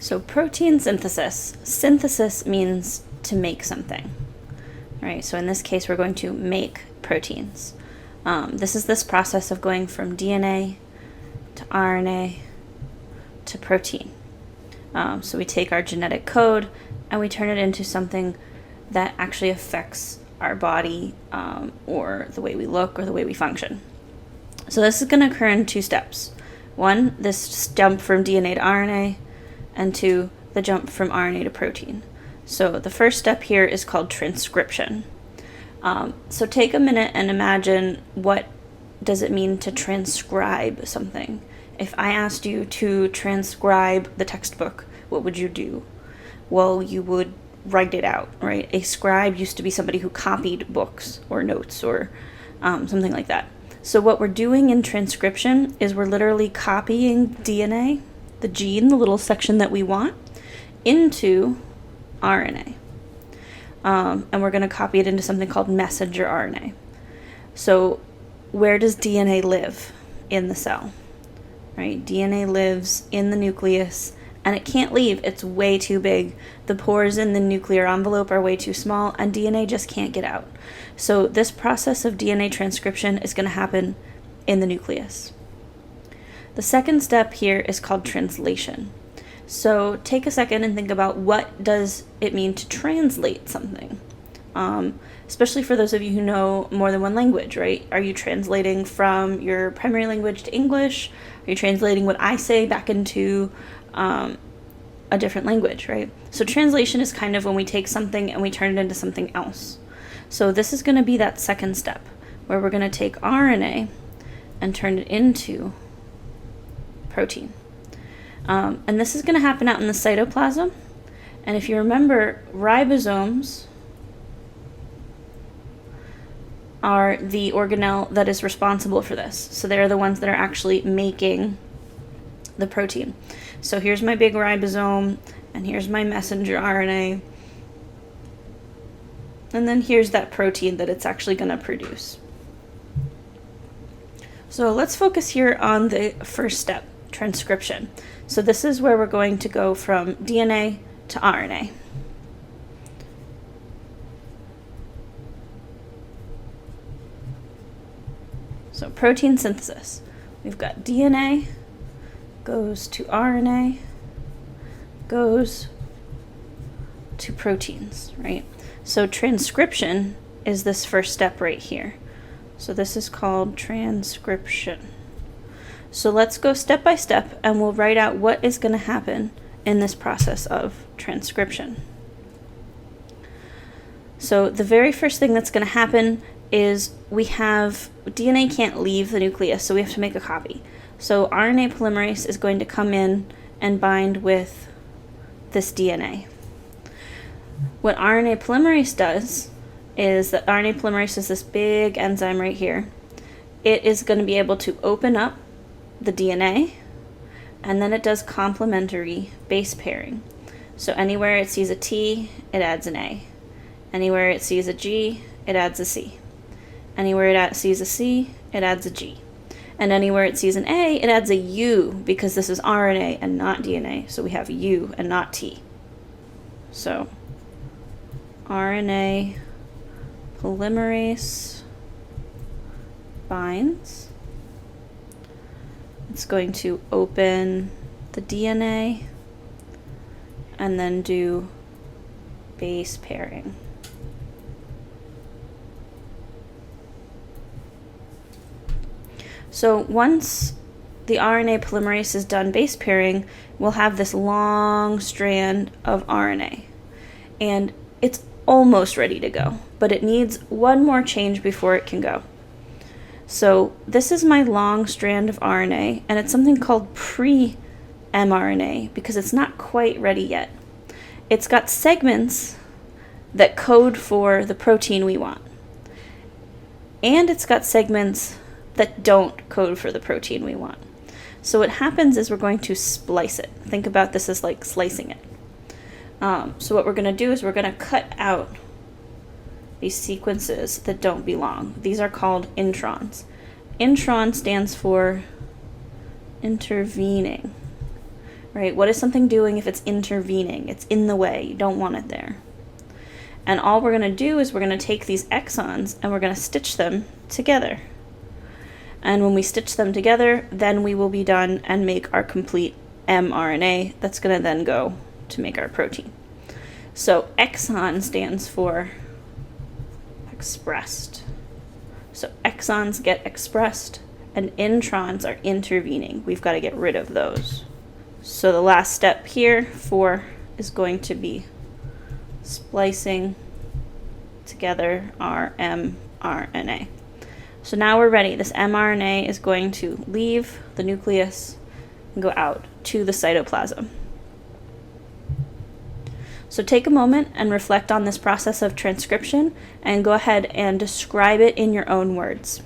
So protein synthesis. Synthesis means to make something, right? So in this case, we're going to make proteins. This is this process of going from DNA to RNA to protein. So we take our genetic code and we turn it into something that actually affects our body or the way we look or the way we function. So this is going to occur in 2 steps. 1, this jump from DNA to RNA, and 2, the jump from RNA to protein. So the first step here is called transcription. So take a minute and imagine, what does it mean to transcribe something? If I asked you to transcribe the textbook, what would you do? Well, you would write it out, right? A scribe used to be somebody who copied books or notes or something like that. So what we're doing in transcription is we're literally copying DNA, the gene, the little section that we want, into RNA. And we're going to copy it into something called messenger RNA. So where does DNA live in the cell? Right? DNA lives in the nucleus, and it can't leave. It's way too big. The pores in the nuclear envelope are way too small, and DNA just can't get out. So this process of DNA transcription is going to happen in the nucleus. The second step here is called translation. So take a second and think about, what does it mean to translate something? Especially for those of you who know more than one language, right? Are you translating from your primary language to English? Are you translating what I say back into a different language, right? So translation is kind of when we take something and we turn it into something else. So this is going to be that second step, where we're going to take RNA and turn it into protein. And this is going to happen out in the cytoplasm. And if you remember, ribosomes are the organelle that is responsible for this. So they're the ones that are actually making the protein. So here's my big ribosome, and here's my messenger RNA. And then here's that protein that it's actually going to produce. So let's focus here on the first step, transcription. So this is where we're going to go from DNA to RNA. So protein synthesis. We've got DNA, goes to RNA, goes to proteins, right? So transcription is this first step right here. So this is called transcription. So let's go step by step and we'll write out what is going to happen in this process of transcription. So the very first thing that's going to happen is we have DNA can't leave the nucleus, so we have to make a copy. So RNA polymerase is going to come in and bind with this DNA. What RNA polymerase does is that RNA polymerase is this big enzyme right here. It is going to be able to open up the DNA, and then it does complementary base pairing. So anywhere it sees a T, it adds an A. Anywhere it sees a G, it adds a C. Anywhere it sees a C, it adds a G. And anywhere it sees an A, it adds a U, because this is RNA and not DNA, so we have U and not T. So RNA polymerase binds. It's going to open the DNA and then do base pairing. So once the RNA polymerase is done base pairing, we'll have this long strand of RNA. And it's almost ready to go, but it needs one more change before it can go. So this is my long strand of RNA, and it's something called PreMRNA because it's not quite ready yet. It's got segments that code for the protein we want. And it's got segments that don't code for the protein we want. So what happens is we're going to splice it. Think about this as like slicing it. So what we're going to do is we're going to cut out these sequences that don't belong. These are called introns. Intron stands for intervening. right? What is something doing if it's intervening? It's in the way. You don't want it there. And all we're going to do is we're going to take these exons and we're going to stitch them together. And when we stitch them together, then we will be done and make our complete mRNA that's going to then go to make our protein. So exon stands for expressed. So exons get expressed and introns are intervening. We've got to get rid of those. So the last step here, 4, is going to be splicing together our mRNA. So now we're ready. This mRNA is going to leave the nucleus and go out to the cytoplasm. So take a moment and reflect on this process of transcription and go ahead and describe it in your own words.